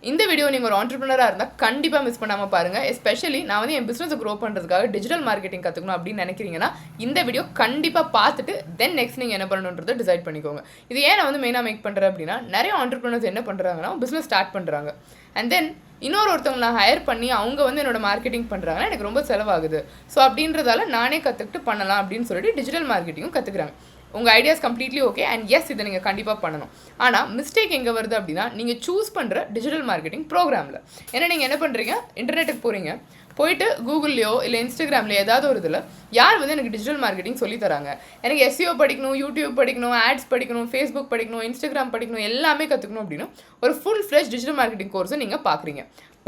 இந்த வீடியோ நீங்கள் ஒரு ஆண்டர்பிரினராக இருந்தால் கண்டிப்பாக மிஸ் பண்ணாமல் பாருங்கள். எஸ்பெஷலி நான் வந்து என் பிஸ்னஸை க்ரோ பண்ணுறதுக்காக டிஜிட்டல் மார்க்கெட்டிங் கற்றுக்கணும் அப்படின்னு நினைக்கிறீங்கன்னா இந்த வீடியோ கண்டிப்பாக பார்த்துட்டு தென் நெக்ஸ்ட் நீங்கள் என்ன பண்ணணுன்றதை டிசைட் பண்ணிக்கோங்க. இது ஏன் நான் வந்து மெயினாக மேக் பண்ணுறேன் அப்படின்னா, நிறைய ஆண்டர்பிரினர்ஸ் என்ன பண்ணுறாங்கன்னா பிஸ்னஸ் ஸ்டார்ட் பண்ணுறாங்க அண்ட் தென் ஒருத்தவங்க நான் ஹையர் பண்ணி அவங்க வந்து என்னோட மார்க்கெட்டிங் பண்ணுறாங்கன்னா எனக்கு ரொம்ப செலவாகுது. ஸோ அப்படின்றதால நானே கற்றுக்கிட்டு பண்ணலாம் அப்படின்னு சொல்லிட்டு டிஜிட்டல் மார்க்கெட்டிங்கும் கற்றுக்குறாங்க. உங்கள் ideas completely okay and yes இதை நீங்கள் கண்டிப்பாக பண்ணணும். ஆனால் மிஸ்டேக் எங்கே வருது அப்படின்னா, நீங்கள் சூஸ் பண்ணுற டிஜிட்டல் மார்க்கெட்டிங் ப்ரோக்ராமில். ஏன்னா நீங்கள் என்ன பண்ணுறீங்க, இன்டர்நெட்டுக்கு போயிட்டு கூகுள்லையோ இல்லை இன்ஸ்டாகிராம்லையோ ஏதாவது ஒரு இதில் யார் வந்து எனக்கு டிஜிட்டல் மார்க்கெட்டிங் சொல்லி தராங்க, எனக்கு எஸ்இஓ படிக்கணும், யூடியூப் படிக்கணும், ஆட்ஸ் படிக்கணும், ஃபேஸ்புக் படிக்கணும், இன்ஸ்டாகிராம் படிக்கணும், எல்லாமே கற்றுக்கணும் அப்படின்னு ஒரு ஃபுல் ஃப்ளெஜ் டிஜிட்டல் மார்க்கெட்டிங் கோர்ஸை நீங்கள்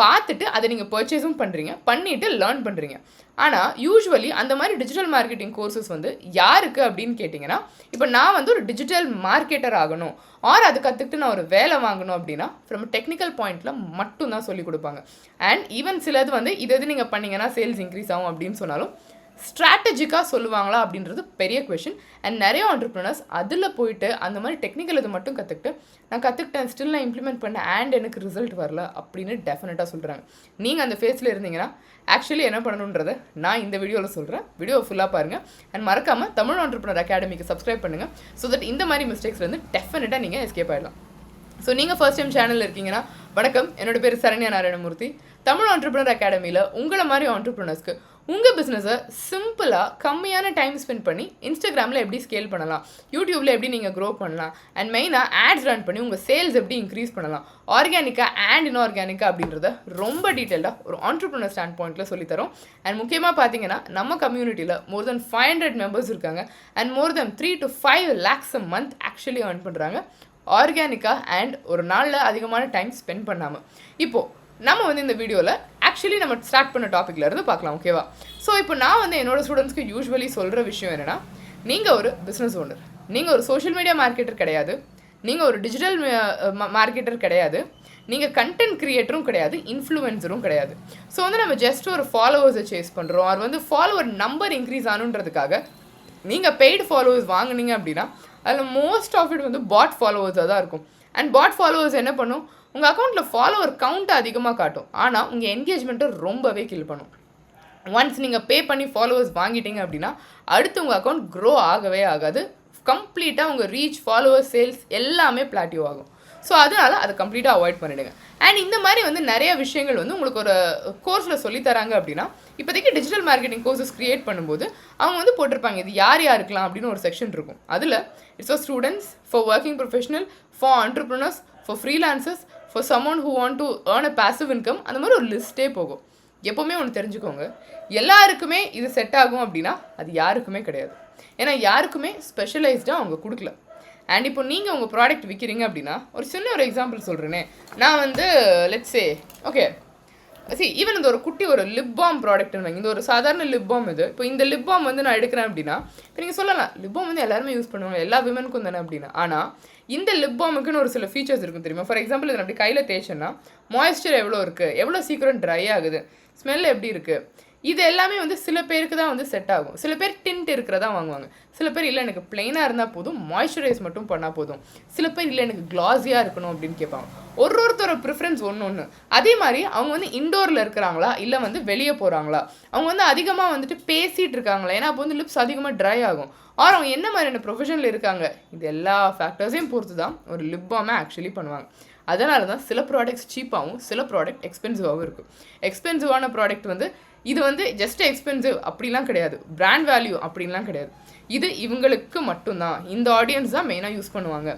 பார்த்துட்டு அதை நீங்கள் பர்ச்சேஸும் பண்ணுறீங்க, பண்ணிவிட்டு லேர்ன் பண்ணுறீங்க. ஆனால் யூஸ்வலி அந்த மாதிரி டிஜிட்டல் மார்க்கெட்டிங் கோர்சஸ் வந்து யாருக்கு அப்படின்னு கேட்டிங்கன்னா, இப்போ நான் வந்து ஒரு டிஜிட்டல் மார்க்கெட்டர் ஆகணும் ஆர் அதை கற்றுக்கிட்டு நான் ஒரு வேலை வாங்கணும் அப்படின்னா ஃப்ரம் டெக்னிக்கல் பாயிண்டில் மட்டும்தான் சொல்லிக் கொடுப்பாங்க. அண்ட் ஈவன் சிலது வந்து இது நீங்கள் பண்ணிங்கன்னா சேல்ஸ் இன்க்ரீஸ் ஆகும் அப்படின்னு சொன்னாலும் ஸ்ட்ராட்டஜிக்காக சொல்லுவாங்களா அப்படின்றது பெரிய கொஷின். அண்ட் நிறைய ஆண்டர்பிரினர்ஸ் அதில் போயிட்டு அந்த மாதிரி டெக்னிக்கல் இது மட்டும் நான் கற்றுக்கிட்டேன், ஸ்டில் நான் இம்ப்ளிமெண்ட் பண்ணேன் அண்ட் எனக்கு ரிசல்ட் வரல அப்படின்னு டெஃபினட்டாக சொல்கிறாங்க. நீங்கள் அந்த ஃபேஸில் இருந்தீங்கன்னா ஆக்சுவலி என்ன பண்ணணுன்றதை நான் இந்த வீடியோவில் சொல்கிறேன். வீடியோ ஃபுல்லாக பாருங்கள் அண்ட் மறக்காமல் தமிழ் ஆண்டர்பிரினர் அகாடமிக்கு சப்ஸ்கிரைப் பண்ணுங்கள். ஸோ தட் இந்த மாதிரி மிஸ்டேக்ஸ்லேருந்து டெஃபினட்டாக நீங்கள் எஸ்கேப் ஆகிடலாம். ஸோ நீங்கள் ஃபர்ஸ்ட் டைம் சேனலில் இருக்கீங்கன்னா வணக்கம், என்னோட பேர் சரண்யா நாராயணமூர்த்தி. தமிழ் ஆண்டர்பிரினர் அகாடமியில் உங்களை மாதிரி ஆண்டர்பிரினர்ஸ்க்கு உங்கள் பிஸ்னஸை சிம்பிளாக கம்மியான டைம் ஸ்பெண்ட் பண்ணி இன்ஸ்டாகிராமில் எப்படி ஸ்கேல் பண்ணலாம், யூடியூப்பில் எப்படி நீங்கள் க்ரோ பண்ணலாம் அண்ட் மெயினாக ஆட்ஸ் ரன் பண்ணி உங்கள் சேல்ஸ் எப்படி இன்க்ரீஸ் பண்ணலாம், ஆர்கானிக்காக அண்ட் இன்ஆர்கானிக்காக அப்படின்றத ரொம்ப டீட்டெயிலாக ஒரு ஆண்டர்பிரினர் ஸ்டாண்ட் பாயிண்ட்டில் சொல்லித்தரோம். அண்ட் முக்கியமாக பார்த்தீங்கன்னா நம்ம கம்யூனிட்டியில் மோர் தென் 500 மெம்பர்ஸ் இருக்காங்க and more then 3 to 5 lakhs a month actually earn பண்ணுறாங்க ஆர்கானிக்காக அண்ட் ஒரு நாளில் அதிகமான டைம் ஸ்பெண்ட் பண்ணாமல். இப்போது நம்ம வந்து இந்த வீடியோவில் ஆக்சுவலி நம்ம ஸ்டார்ட் பண்ண டாப்பிக்கில் இருந்து பார்க்கலாம், ஓகேவா? ஸோ இப்போ நான் வந்து என்னோடய ஸ்டூடெண்ட்ஸ்க்கு யூஸ்வலி சொல்கிற விஷயம் என்னென்னா, நீங்கள் ஒரு பிஸ்னஸ் ஓனர், நீங்கள் ஒரு சோஷியல் மீடியா மார்க்கெட்டர் கிடையாது, நீங்கள் ஒரு டிஜிட்டல் மார்க்கெட்டர் கிடையாது, நீங்கள் கண்டென்ட் க்ரியேட்டரும் கிடையாது, இன்ஃப்ளூயன்சரும் கிடையாது. ஸோ வந்து நம்ம ஜஸ்ட் ஒரு ஃபாலோவர்ஸை சேஸ் பண்ணுறோம், அது வந்து ஃபாலோவர் நம்பர் இன்க்ரீஸ் ஆகணுன்றதுக்காக நீங்கள் பெய்டு ஃபாலோவர்ஸ் வாங்கினீங்க அப்படின்னா அதில் மோஸ்ட் ஆஃப் இட் வந்து பாட் ஃபாலோவர்ஸாக தான் இருக்கும். அண்ட் பாட் ஃபாலோவர்ஸ் என்ன பண்ணும், உங்கள் அக்கௌண்ட்டில் ஃபாலோவர் கவுண்ட்டை அதிகமாக காட்டும், ஆனால் உங்கள் என்கேஜ்மெண்ட்டை ரொம்பவே கில் பண்ணும். ஒன்ஸ் நீங்கள் பே பண்ணி ஃபாலோவர்ஸ் வாங்கிட்டீங்க அப்படின்னா அடுத்து உங்கள் அக்கௌண்ட் க்ரோ ஆகவே ஆகாது. கம்ப்ளீட்டாக உங்கள் ரீச், ஃபாலோவர்ஸ், சேல்ஸ் எல்லாமே பிளாட்டிவ் ஆகும். ஸோ அதனால் அதை கம்ப்ளீட்டாக அவாய்ட் பண்ணிவிடுங்க. அண்ட் இந்த மாதிரி வந்து நிறைய விஷயங்கள் வந்து உங்களுக்கு ஒரு கோர்ஸில் சொல்லித்தராங்க அப்படின்னா, இப்போதைக்கு டிஜிட்டல் மார்க்கெட்டிங் கோர்சஸ் க்ரியேட் பண்ணும்போது அவங்க வந்து போட்டிருப்பாங்க இது யார் யாருக்கலாம் அப்படின்னு ஒரு செக்ஷன் இருக்கும். அதில் it's for students, for working professional, for entrepreneurs, for freelancers, for someone who want to earn a passive income, அந்த மாதிரி ஒரு லிஸ்ட்டே போகும். எப்போவுமே ஒன்று தெரிஞ்சுக்கோங்க, எல்லாருக்குமே இது செட் ஆகும் அப்படின்னா அது யாருக்குமே கிடையாது. ஏன்னா யாருக்குமே ஸ்பெஷலைஸ்டாக அவங்க கொடுக்கல. அண்ட் இப்போ நீங்கள் உங்கள் ப்ராடக்ட் விற்கிறீங்க அப்படின்னா ஒரு சின்ன ஒரு எக்ஸாம்பிள் சொல்கிறேனே, நான் வந்து லெட்ஸே ஓகே ஈவன் இந்த ஒரு குட்டி ஒரு லிப் பாம் ப்ராடக்ட்னு, இந்த ஒரு சாதாரண லிப் பாம் இது. இப்போ இந்த லிப் பாம் வந்து நான் எடுக்கிறேன் அப்படின்னா இப்போ நீங்கள் சொல்லலாம் லிப் பாம் வந்து எல்லாருமே யூஸ் பண்ணுவாங்க, எல்லா விமனுக்கும் தானே அப்படின்னா. ஆனால் இந்த லிப் பாமுக்குன்னு ஒரு சில ஃபீச்சர்ஸ் இருக்கும் தெரியுமா? ஃபார் எக்ஸாம்பிள் இதை அப்படி கையில் தேய்ச்சேன்னா மாய்ஸ்சர் எவ்வளோ இருக்குது, எவ்வளோ சீக்கிரம் ட்ரை ஆகுது, ஸ்மெல் எப்படி இருக்குது, இது எல்லாமே வந்து சில பேருக்கு தான் வந்து செட் ஆகும். சில பேர் டின்ட் இருக்கிறதா வாங்குவாங்க, சில பேர் இல்லை எனக்கு பிளெயினாக இருந்தால் போதும், மாய்ஸ்சரைஸ் மட்டும் பண்ணால் போதும், சில பேர் இல்லை எனக்கு கிளாஸியாக இருக்கணும் அப்படின்னு கேட்பாங்க. ஒருத்தரோட ப்ரிஃபரன்ஸ் ஒன்று. அதே மாதிரி அவங்க வந்து இண்டோரில் இருக்கிறாங்களா இல்லை வந்து வெளியே போகிறாங்களா, அவங்க வந்து அதிகமாக வந்துட்டு பேசிகிட்டு இருக்காங்களா, ஏன்னா அப்போ வந்து லிப்ஸ் அதிகமாக ட்ரை ஆகும், ஆர் அவங்க என்ன மாதிரியான ப்ரொஃபஷனில் இருக்காங்க, இது எல்லா ஃபேக்டர்ஸையும் பொறுத்து தான் ஒரு லிப் பாமை ஆக்சுவலி பண்ணுவாங்க. அதனால தான் சில ப்ராடக்ட்ஸ் சீப்பாகவும் சில ப்ராடக்ட் எக்ஸ்பென்சிவாகவும் இருக்கும். எக்ஸ்பென்சிவான ப்ராடக்ட் வந்து இது வந்து ஜஸ்ட் எக்ஸ்பென்சிவ் அப்படிலாம் கிடையாது, பிராண்ட் வேல்யூ அப்படின்லாம் கிடையாது. இது இவங்களுக்கு மட்டும்தான், இந்த ஆடியன்ஸ் தான் மெயினாக யூஸ் பண்ணுவாங்க.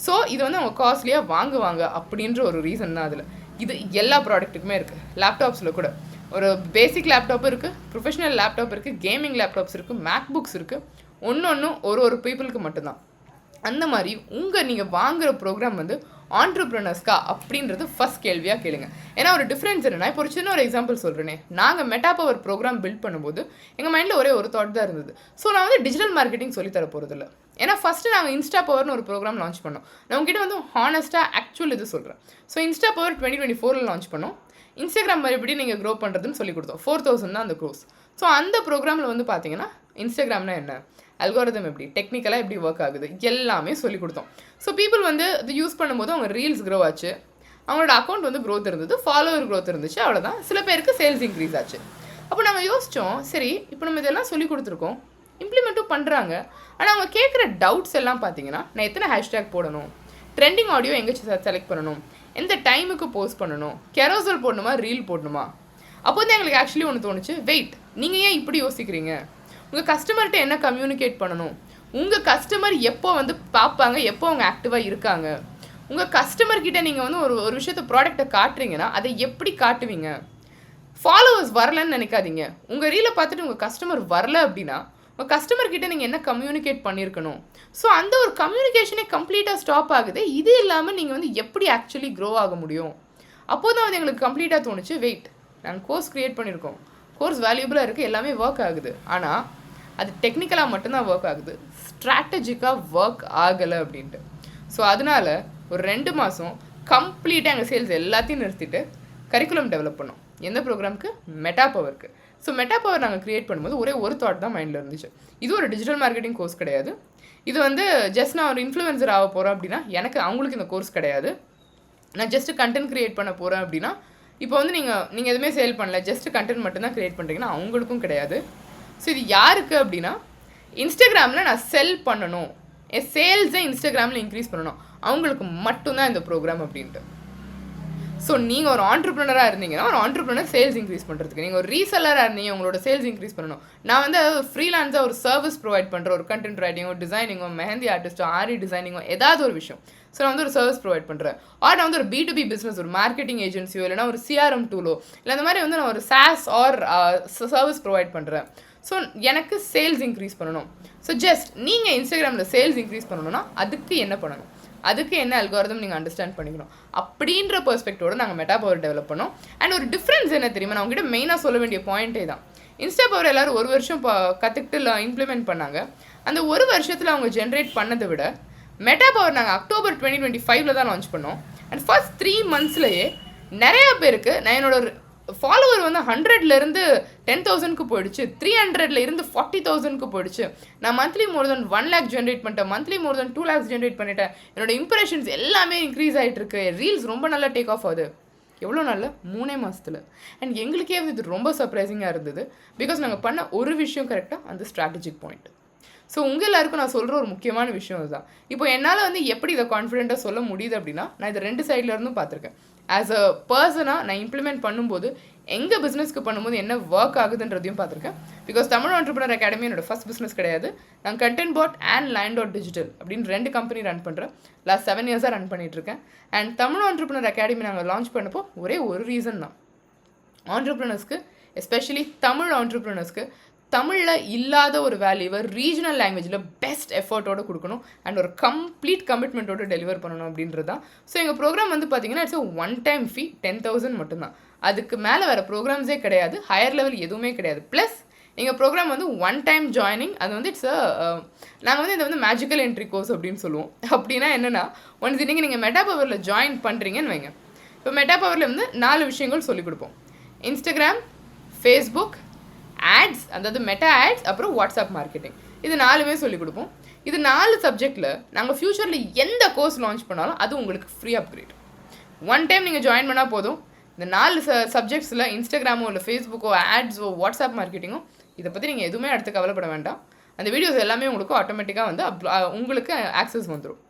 ஸோ இது வந்து அவங்க காஸ்ட்லியாக வாங்குவாங்க அப்படின்ற ஒரு ரீசன் தான் அதில். இது எல்லா ப்ராடக்ட்டுக்குமே இருக்குது. லேப்டாப்ஸில் கூட ஒரு பேசிக் லேப்டாப் இருக்குது, ப்ரொஃபஷனல் லேப்டாப் இருக்குது, கேமிங் லேப்டாப்ஸ் இருக்குது, மேக் புக்ஸ் இருக்குது. ஒன்று ஒரு பீப்புளுக்கு மட்டும்தான். அந்த மாதிரி நீங்கள் வாங்குகிற ப்ரோக்ராம் வந்து ஆண்டர்பிரினர்ஸ்க்கா அப்படின்றது ஃபஸ்ட் கேள்வியாக கேளுங்க. ஏன்னா ஒரு டிஃப்ரென்ஸ் என்னென்னா, இப்போ ஒரு சின்ன ஒரு எக்ஸாம்பிள் சொல்கிறேனே, நாங்கள் மெட்டா பவர் ப்ரோக்ராம் பில்ட் பண்ணும்போது எங்கள் மைண்டில் ஒரே ஒரு தாட் தான் இருந்தது. ஸோ நான் வந்து டிஜிட்டல் மார்க்கெட்டிங் சொல்லித்தர போகிறதில்ல. ஏன்னா ஃபஸ்ட்டு நாங்கள் இன்ஸ்டா பவர்னு ஒரு ப்ரோக்ராம் லான்ச் பண்ணோம். நான் உங்ககிட்ட வந்து ஹானஸ்ட்டாக ஆக்சுவல் இது சொல்கிறேன். ஸோ இன்ஸ்டா பவர் 2024 லான்ச் பண்ணோம். இன்ஸ்டாகிராம் மறுபடி நீங்கள் க்ரோ பண்ணுறதுன்னு சொல்லி கொடுத்தோம். 4000 தான் அந்த க்ரோஸ். ஸோ அந்த ப்ரோக்ராமில் வந்து பார்த்தீங்கன்னா இன்ஸ்டாகிராம்னா என்ன, அல்காரிதம் எப்படி, டெக்னிக்கலாக எப்படி ஒர்க் ஆகுது எல்லாமே சொல்லி கொடுத்தோம். ஸோ பீப்புள் வந்து இது யூஸ் பண்ணும்போது அவங்க ரீல்ஸ் க்ரோ ஆச்சு, அவங்களோட அக்கௌண்ட் வந்து க்ரோத் இருந்தது, ஃபாலோவர் க்ரோத் இருந்துச்சு, அவ்வளோதான். சில பேருக்கு சேல்ஸ் இன்க்ரீஸ் ஆச்சு. அப்போ நம்ம யோசித்தோம், சரி இப்போ நம்ம இதெல்லாம் சொல்லி கொடுத்துருக்கோம், இம்ப்ளிமெண்ட்டும் பண்ணுறாங்க. ஆனால் அவங்க கேட்குற டவுட்ஸ் எல்லாம் பார்த்தீங்கன்னா, நான் எத்தனை ஹேஷ்டேக் போடணும், ட்ரெண்டிங் ஆடியோ எங்கே செலக்ட் பண்ணணும், எந்த டைமுக்கு போஸ்ட் பண்ணணும், கெரோசல் போடணுமா, ரீல் போடணுமா. அப்போ வந்து எங்களுக்கு ஆக்சுவலி ஒன்று தோணுச்சு, வெயிட், நீங்கள் ஏன் இப்படி யோசிக்கிறீங்க? உங்கள் கஸ்டமர்கிட்ட என்ன கம்யூனிகேட் பண்ணணும், உங்கள் கஸ்டமர் எப்போ வந்து பார்ப்பாங்க, எப்போ அவங்க ஆக்டிவாக இருக்காங்க, உங்கள் கஸ்டமர்கிட்ட நீங்கள் வந்து ஒரு விஷயத்த ப்ராடக்டை காட்டுறீங்கன்னா அதை எப்படி காட்டுவீங்க? ஃபாலோவர்ஸ் வரலன்னு நினைக்காதீங்க. உங்கள் ரீலை பார்த்துட்டு உங்கள் கஸ்டமர் வரல அப்படின்னா உங்கள் கஸ்டமர்கிட்ட நீங்கள் என்ன கம்யூனிகேட் பண்ணியிருக்கணும். ஸோ அந்த ஒரு கம்யூனிகேஷனே கம்ப்ளீட்டாக ஸ்டாப் ஆகுது. இது இல்லாமல் நீங்கள் வந்து எப்படி ஆக்சுவலி க்ரோ ஆக முடியும்? அப்போ தான் வந்து எங்களுக்கு கம்ப்ளீட்டாக தோணுச்சு, வெயிட், நாங்கள் கோர்ஸ் க்ரியேட் பண்ணியிருக்கோம், கோர்ஸ் வேல்யூபிளாக இருக்குது, எல்லாமே ஒர்க் ஆகுது, ஆனால் அது டெக்னிக்கலாக மட்டும்தான் ஒர்க் ஆகுது, ஸ்ட்ராட்டஜிக்காக ஒர்க் ஆகலை அப்படின்ட்டு. ஸோ அதனால் ஒரு 2 மாதம் கம்ப்ளீட்டாக எங்கள் சேல்ஸ் எல்லாத்தையும் நிறுத்திட்டு கரிக்குலம் டெவலப் பண்ணோம். எந்த ப்ரோக்ராமுக்கு? மெட்டா பவருக்கு. ஸோ மெட்டா பவர் நாங்கள் க்ரியேட் பண்ணும்போது ஒரே ஒரு தாட் தான் மைண்டில் இருந்துச்சு. இது ஒரு டிஜிட்டல் மார்க்கெட்டிங் கோர்ஸ் கிடையாது. இது வந்து ஜஸ்ட் நான் ஒரு இன்ஃப்ளூயன்சர் ஆக போகிறேன் அப்படின்னா அவங்களுக்கு இந்த கோர்ஸ் கிடையாது. நான் ஜஸ்ட்டு கண்டென்ட் க்ரியேட் பண்ண போகிறேன் அப்படின்னா, இப்போ வந்து நீங்கள் எதுவுமே சேல் பண்ணல, ஜஸ்ட்டு கண்டென்ட் மட்டும்தான் க்ரியேட் பண்ணுறீங்கன்னா அவங்களுக்கும் கிடையாது. ஸோ இது யாருக்கு அப்படின்னா, இன்ஸ்டாகிராமில் நான் செல் பண்ணணும், என் சேல்ஸை இன்ஸ்டாகிராமில் இன்க்ரீஸ் பண்ணணும், அவங்களுக்கு மட்டும்தான் இந்த ப்ரோக்ராம் அப்படின்ட்டு. ஸோ நீங்கள் ஒரு ஆண்டர்ப்ரனராக இருந்தீங்கன்னா, ஒரு ஆண்டர்ப்ரனர் சேல்ஸ் இன்க்ரீஸ் பண்ணுறதுக்கு, நீங்கள் ஒரு ரீசெல்லராக இருந்தீங்க, உங்களோட சேல்ஸ் இன்க்ரீஸ் பண்ணணும். நான் வந்து ஒரு ஃப்ரீலான்ஸாக ஒரு சர்வீஸ் ப்ரொவைட் பண்ணுறேன், ஒரு கண்டென்ட் ரைட்டிங்கோ, டிசைனிங்கோ, மெஹந்தி ஆர்டிஸ்ட்டோ, ஆரி டிசைனிங்கோ, ஏதாவது ஒரு விஷயம். ஸோ நான் வந்து ஒரு சர்வீஸ் ப்ரொவைட் பண்ணுறேன். நான் வந்து ஒரு B2B பிஸ்னஸ், ஒரு மார்க்கெட்டிங் ஏஜென்சியோ, இல்லைனா ஒரு CRM டூலோ, இல்லை அந்த மாதிரி வந்து நான் ஒரு சாஸ் ஆர் சர்வீஸ் ப்ரொவைட் பண்ணுறேன். ஸோ எனக்கு சேல்ஸ் இன்க்ரீஸ் பண்ணணும். ஸோ ஜஸ்ட் நீங்கள் இன்ஸ்டாகிராமில் சேல்ஸ் இன்க்ரீஸ் பண்ணணும்னா அதுக்கு என்ன பண்ணணும், அதுக்கு என்ன அல்காரிதம் நீங்கள் அண்டர்ஸ்டாண்ட் பண்ணிக்கணும் அப்படின்ற பெர்ஸ்பெக்டிவோடு நாங்கள் மெட்டா பவர் டெவலப் பண்ணோம். அண்ட் ஒரு டிஃப்ரென்ஸ் என்ன தெரியுமா, நான் உங்ககிட்ட மெயினாக சொல்ல வேண்டிய பாயிண்ட்டே தான். இன்ஸ்டா பவர் எல்லோரும் 1 வருஷம் கற்றுக்கிட்டு இம்ப்ளிமெண்ட் பண்ணாங்க. அந்த 1 வருஷத்தில் அவங்க ஜென்ரேட் பண்ணதை விட மெட்டா பவர் நாங்கள் அக்டோபர் 2025 தான் லான்ச் பண்ணோம். அண்ட் ஃபர்ஸ்ட் 3 மந்த்ஸ்லேயே நிறையா பேருக்கு நான் என்னோட ஃபாலோவர் வந்து 100லேருந்து 10,000க்கு போயிடுச்சு, 300ல இருந்து 40,000க்கு போயிடுச்சு. நான் மந்த்லி மோர் தென் 1 lakh ஜென்ரேட் பண்ணிட்டேன், மந்த்லி மோர் தென் 2 lakhs ஜென்ரேட் பண்ணிட்டேன். என்னோட இம்ப்ரெஷன்ஸ் எல்லாமே இன்க்ரீஸ் ஆகிட்டு இருக்கு, ரீல்ஸ் ரொம்ப நல்லா டேக் ஆஃப் ஆகுது. எவ்வளோ நாளில்? 3 மாதத்தில். அண்ட் எங்களுக்கே வந்து இது ரொம்ப சர்ப்ரைசிங்காக இருந்தது. பிகாஸ் நாங்கள் பண்ண ஒரு விஷயம் கரெக்டாக, அந்த ஸ்ட்ராட்டஜிக் பாயிண்ட். ஸோ உங்கள் எல்லாருக்கும் நான் சொல்கிற ஒரு முக்கியமான விஷயம் இதுதான். இப்போ என்னால் வந்து எப்படி இதை கான்ஃபிடென்ட்டாக சொல்ல முடியுது அப்படின்னா, நான் இதை 2 சைட்லேருந்தும் பார்த்துருக்கேன். ஆஸ் அ பர்சனாக நான் இம்ப்ளிமெண்ட் பண்ணும்போது எங்கள் பிஸ்னஸ்க்கு பண்ணும்போது என்ன ஒர்க் ஆகுதுன்றதையும் பார்த்துருக்கேன். பிகாஸ் தமிழ் ஆண்டர்ப்ரனர் அகாடமி என்னோட ஃபஸ்ட் பிஸ்னஸ் கிடையாது. நான் கண்டென்ட் பாட் அண்ட் line.digital அப்படின்னு 2 கம்பெனி ரன் பண்ணுறேன். லாஸ்ட் 7 years ரன் பண்ணிகிட்ருக்கேன். அண்ட் தமிழ் ஆண்டர்ப்ரனர் அகாடமி நாங்கள் லான்ச் பண்ணப்போ ஒரே ஒரு ரீசன் தான். ஆண்டர்ப்ரனர்ஸ்க்கு, எஸ்பெஷலி தமிழ் ஆண்டர்ப்ரனர்ஸ்க்கு தமிழில் இல்லாத ஒரு வேல்யூவை ரீஜனல் லாங்குவேஜில் பெஸ்ட் எஃபர்ட்டோடு கொடுக்கணும் அண்ட் ஒரு கம்ப்ளீட் கமிட்மெண்ட்டோடு டெலிவர் பண்ணணும் அப்படின்றது தான். ஸோ எங்கள் ப்ரோக்ராம் வந்து பார்த்தீங்கன்னா இட்ஸ் ஒன் டைம் ஃபீ 10,000 மட்டும்தான். அதுக்கு மேலே வேறு ப்ரோக்ராம்ஸே கிடையாது, ஹையர் லெவல் எதுவுமே கிடையாது. ப்ளஸ் எங்கள் ப்ரோக்ராம் வந்து 1 time ஜாயினிங். அது வந்து நாங்கள் வந்து இதை வந்து மேஜிக்கல் என்ட்ரி கோர்ஸ் அப்படின்னு சொல்லுவோம். அப்படின்னா என்னென்னா, ஒன்ஸ் நீங்கள் மெட்டா பவரில் ஜாயின் பண்ணுறீங்கன்னு வைங்க. இப்போ மெட்டா பவரில் வந்து 4 விஷயங்கள் சொல்லிக் கொடுப்போம். இன்ஸ்டாகிராம், ஃபேஸ்புக், ஆட்ஸ், அதாவது மெட்டா ஆட்ஸ், அப்புறம் வாட்ஸ்அப் மார்க்கெட்டிங். இது 4மே சொல்லிக் கொடுப்போம். இது 4 சப்ஜெக்டில் நாங்கள் ஃப்யூச்சரில் எந்த கோர்ஸ் லான்ச் பண்ணாலும் அது உங்களுக்கு ஃப்ரீ அப்கிரேட். 1 time நீங்கள் ஜாயின் பண்ணால் போதும். இந்த 4 சப்ஜெக்ட்ஸில் இன்ஸ்டாகிராமோ இல்லை ஃபேஸ்புக்கோ ஆட்ஸோ வாட்ஸ்அப் மார்க்கெட்டிங்கோ இதை பற்றி நீங்கள் எதுவுமே அடுத்து கவலைப்பட வேண்டாம். அந்த வீடியோஸ் எல்லாமே உங்களுக்கு ஆட்டோமேட்டிக்காக வந்து உங்களுக்கு ஆக்சஸ் வந்துடும்.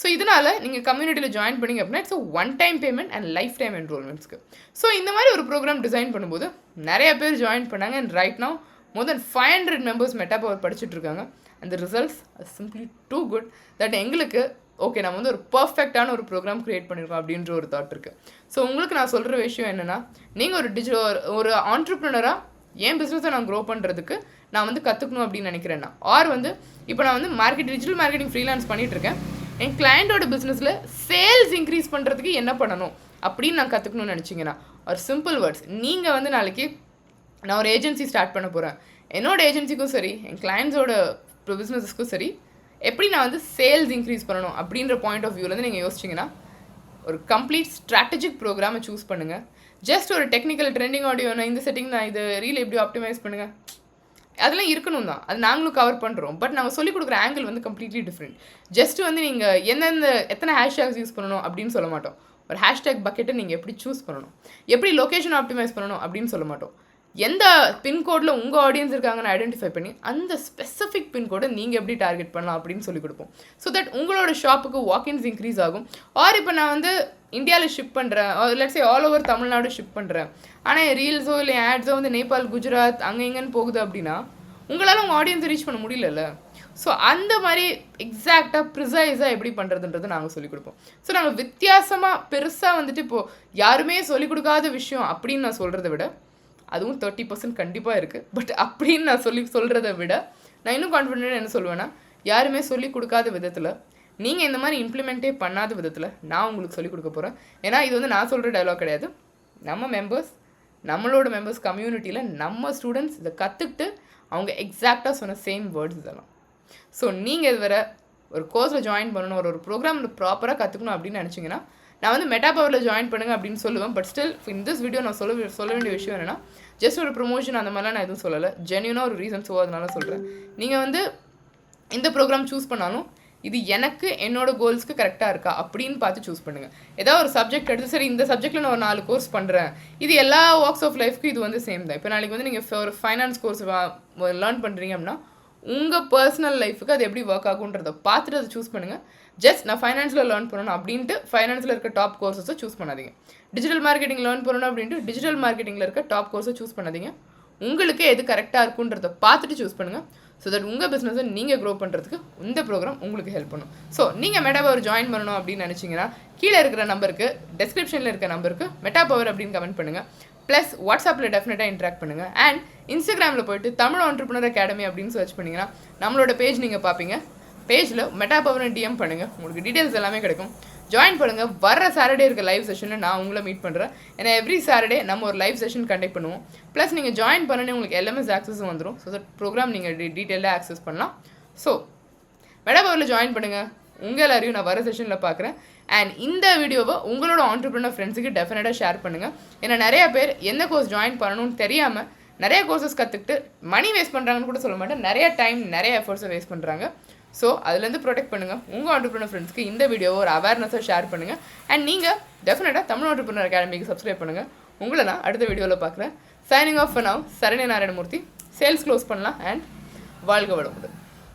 ஸோ இதனால் நீங்கள் கம்யூனிட்டியில் ஜாயின் பண்ணிங்க அப்படின்னா it's one time payment and lifetime என்ரோல்மெண்ட்ஸ்க்கு. ஸோ இந்த மாதிரி ஒரு ப்ரோக்ராம் டிசைன் பண்ணும்போது நிறைய பேர் ஜாயின் பண்ணாங்க. And right now more than 500 members meta power படிச்சுட்டு இருக்காங்க. அந்த results simply too good that எங்களுக்கு ஓகே நம்ம வந்து ஒரு பர்ஃபெக்டான ஒரு ப்ரோக்ராம் க்ரியேட் பண்ணியிருக்கோம் அப்படின்ற ஒரு தாட் இருக்குது. ஸோ உங்களுக்கு நான் சொல்கிற விஷயம் என்னென்னா, நீங்கள் ஒரு ஆண்டர்ப்ரனராக என் பிஸ்னஸை நான் க்ரோ பண்ணுறதுக்கு நான் வந்து கற்றுக்கணும் அப்படின்னு நினைக்கிறேன்னா, ஆர் வந்து இப்போ நான் வந்து டிஜிட்டல் மார்க்கெட்டிங் ஃப்ரீலான்ஸ் பண்ணிகிட்ருக்கேன், என் கிளையண்டோட பிஸ்னஸில் சேல்ஸ் இன்க்ரீஸ் பண்ணுறதுக்கு என்ன பண்ணணும் அப்படின்னு நான் கற்றுக்கணும்னு நினச்சிங்கன்னா, ஒரு சிம்பிள் வேர்ட்ஸ், நீங்கள் வந்து நாளைக்கு நான் ஒரு ஏஜென்சி ஸ்டார்ட் பண்ண போகிறேன், என்னோட ஏஜென்சிக்கும் சரி என் கிளையண்ட்ஸோட பிஸ்னஸஸ்க்கும் சரி எப்படி நான் வந்து சேல்ஸ் இன்க்ரீஸ் பண்ணணும் அப்படின்ற பாயிண்ட் ஆஃப் வியூலேருந்து நீங்கள் யோசிச்சிங்கன்னா ஒரு கம்ப்ளீட் ஸ்ட்ராட்டஜிக் ப்ரோக்ராமை சூஸ் பண்ணுங்கள். ஜஸ்ட் ஒரு டெக்னிக்கல் ட்ரெண்டிங் ஆடியோ நான் இந்த செட்டிங் நான் இது ரீல் எப்படி ஆப்டிமைஸ் பண்ணுங்கள் அதெல்லாம் இருக்கணும் தான், அது நாங்களும் கவர் பண்ணுறோம். பட் நாங்கள் சொல்லிக் கொடுக்குற ஆங்கிள் வந்து கம்ப்ளீட்லி டிஃப்ரெண்ட். ஜஸ்ட் வந்து நீங்கள் எத்தனை ஹேஷ்டேக்ஸ் யூஸ் பண்ணணும் அப்படின்னு சொல்ல மாட்டோம். ஒரு ஹேஷ்டேக் பக்கெட்டை நீங்கள் எப்படி சூஸ் பண்ணணும், எப்படி லொக்கேஷன் ஆப்டிமைஸ் பண்ணணும் அப்படின்னு சொல்ல மாட்டோம். எந்த பின்கோடில் உங்கள் ஆடியன்ஸ் இருக்காங்கன்னு ஐடென்டிஃபை பண்ணி அந்த ஸ்பெசிஃபிக் பின்கோடை நீங்கள் எப்படி டார்கெட் பண்ணலாம் அப்படின்னு சொல்லி கொடுப்போம். ஸோ தட் உங்களோட ஷாப்புக்கு வாக்கின்ஸ் இன்க்ரீஸ் ஆகும். ஆர் இப்போ நான் வந்து இந்தியாவில் ஷிப் பண்ணுறேன், let's say all over Tamil Nadu ship பண்ணுறேன், ஆனால் என் ரீல்ஸோ இல்லை ஆட்ஸோ வந்து நேபாள், குஜராத் அங்கே இங்கேன்னு போகுது அப்படின்னா உங்களால் உங்கள் ஆடியன்ஸை ரீச் பண்ண முடியல. ஸோ அந்த மாதிரி எக்ஸாக்டாக ப்ரிசைஸாக எப்படி பண்ணுறதுன்றது நாங்கள் சொல்லிக் கொடுப்போம். ஸோ நாங்கள் வித்தியாசமாக பெருசாக வந்துட்டு இப்போது யாருமே சொல்லிக் கொடுக்காத விஷயம் அப்படின்னு நான் சொல்கிறத விட, அதுவும் 30% கண்டிப்பாக இருக்குது, பட் அப்படின்னு நான் சொல்கிறத விட நான் இன்னும் கான்ஃபிடென்ட்டாக என்ன சொல்லுவேன்னா, யாருமே சொல்லிக் கொடுக்காத விதத்தில், நீங்கள் இந்த மாதிரி இம்ப்ளிமெண்ட்டே பண்ணாத விதத்தில் நான் உங்களுக்கு சொல்லிக் கொடுக்க போகிறேன். ஏன்னா இது வந்து நான் சொல்கிற டைலாக் கிடையாது. நம்ம மெம்பர்ஸ், நம்மளோட மெம்பர்ஸ் கம்யூனிட்டியில் நம்ம ஸ்டூடெண்ட்ஸ் இதை கற்றுக்கிட்டு அவங்க எக்ஸாக்டாக சொன்ன சேம் வேர்ட்ஸ் இதெல்லாம். ஸோ நீங்கள் இது வேறு ஒரு கோர்ஸில் ஜாயின் பண்ணணும், ஒரு ப்ரோக்ராமில் ப்ராப்பராக கற்றுக்கணும் அப்படின்னு நினச்சிங்கன்னா நான் வந்து மெட்டா பவரில் ஜாயின் பண்ணுங்க அப்படின்னு சொல்லுவேன். But still in this video நான் சொல்ல வேண்டிய விஷயம் என்னென்னா, ஜஸ்ட் ஒரு ப்ரொமோஷன் அந்த மாதிரிலாம் நான் எதுவும் சொல்லலை, ஜென்யூனாக ஒரு ரீசன். ஸோ அதனால சொல்கிறேன், நீங்கள் வந்து இந்த ப்ரோக்ராம் சூஸ் பண்ணாலும் இது எனக்கு என்னோட கோல்ஸ்க்கு கரெக்டாக இருக்கா அப்படின்னு பார்த்து சூஸ் பண்ணுங்கள். ஏதாவது ஒரு சப்ஜெக்ட் எடுத்து, சரி இந்த சப்ஜெக்ட்டில் நான் ஒரு 4 கோர்ஸ் பண்ணுறேன், இது எல்லா வாக்ஸ் ஆஃப் லைஃப்க்கு இது வந்து சேம் தான். இப்போ நாளைக்கு வந்து நீங்கள் ஒரு ஃபைனான்ஸ் கோர்ஸ் லேர்ன் பண்ணுறீங்க அப்படின்னா உங்கள் பர்சனல் லைஃபுக்கு அது எப்படி ஒர்க் ஆகுன்றதை பார்த்துட்டு அதை சூஸ் பண்ணுங்கள். ஜஸ்ட் நான் ஃபைனான்ஸில் லேர்ன் பண்ணணும் அப்படின்ட்டு ஃபைனான்ஸில் இருக்க டாப் கோர்ஸஸை சூஸ் பண்ணாதீங்க. டிஜிட்டல் மார்க்கெட்டிங் லேர்ன் பண்ணணும் அப்படின்ட்டு டிஜிட்டல் மார்க்கெட்டிங்கில் இருக்க டாப் கோர்ஸை சூஸ் பண்ணாதீங்க. உங்களுக்கு எது கரெக்டாக இருக்குன்றதை பார்த்துட்டு சூஸ் பண்ணுங்கள். ஸோ தட் உங்கள் பிஸ்னஸை நீங்கள் க்ரோ பண்ணுறதுக்கு இந்த ப்ரோக்ராம் உங்களுக்கு ஹெல்ப் பண்ணும். ஸோ நீங்கள் மெட்டா பவர் ஜாயின் பண்ணணும் அப்படின்னு நினச்சிங்கன்னா கீழே இருக்கிற நம்பருக்கு, டெஸ்கிரிப்ஷனில் இருக்க நம்பருக்கு மெட்டா பவர் அப்படின்னு கமெண்ட் பண்ணுங்கள். ப்ளஸ் வாட்ஸ்அப்பில் டெஃபினட்டாக இன்ட்ராக்ட் பண்ணுங்கள். அண்ட் இன்ஸ்டாகிராமில் போய்ட்டு தமிழ் ஆண்டர்ப்ரனர் அகாடமி அப்படின்னு சர்ச் பண்ணிங்கன்னா நம்மளோட பேஜ் நீங்கள் பார்ப்பீங்க. பேஜில் மெட்டா பவர்னு டிஎம் பண்ணுங்கள், உங்களுக்கு டீட்டெயில்ஸ் எல்லாமே கிடைக்கும். ஜாயின் பண்ணுங்கள். வர சாட்டர்டே இருக்க லைவ் செஷனில் நான் உங்களை மீட் பண்ணுறேன். ஏன்னா எவ்ரி சாட்டர்டே நம்ம ஒரு லைவ் செஷன் கண்டக்ட் பண்ணுவோம். ப்ளஸ் நீங்கள் ஜாயின் பண்ணனே உங்களுக்கு எல்எம்எஸ் ஆக்சஸும் வந்துடும். ஸோ தட் ப்ரோக்ராம் நீங்கள் டீட்டெயிலாக ஆக்சஸ் பண்ணலாம். ஸோ மெட்டா பவரில் ஜாயின் பண்ணுங்கள். உங்கள் எல்லாரையும் நான் வர செஷனில் பார்க்குறேன். அண்ட் இந்த வீடியோவை உங்களோட ஆண்டர்ப்ரனர் ஃப்ரெண்ட்ஸுக்கு டெஃபினட்டாக ஷேர் பண்ணுங்கள். ஏன்னா நிறையா பேர் எந்த கோர்ஸ் ஜாயின் பண்ணணும்னு தெரியாமல் நிறைய கோர்சஸ் கற்றுக்கிட்டு மணி வேஸ்ட் பண்ணுறாங்கன்னு கூட சொல்ல மாட்டேன், நிறைய டைம் நிறைய எஃபர்ட்ஸை வேஸ்ட் பண்ணுறாங்க. ஸோ அதுலேருந்து ப்ரொடெக்ட் பண்ணுங்கள். உங்கள் ஆண்டர்ப்ரனர் ஃப்ரெண்ட்ஸ்க்கு இந்த வீடியோவை ஒரு அவேர்னஸாக ஷேர் பண்ணுங்கள். அண்ட் நீங்கள் டெஃபினட்டாக தமிழ் ஆண்டர்ப்ரனர் அகாடமிக்கு சப்ஸ்கிரைப் பண்ணுங்கள். உங்களை நான் அடுத்த வீடியோவில் பார்க்குறேன். Signing off for now. Saranya Narayanamurthy. Sales close பண்ணலாம். அண்ட் வாழ்க வளமுடன்.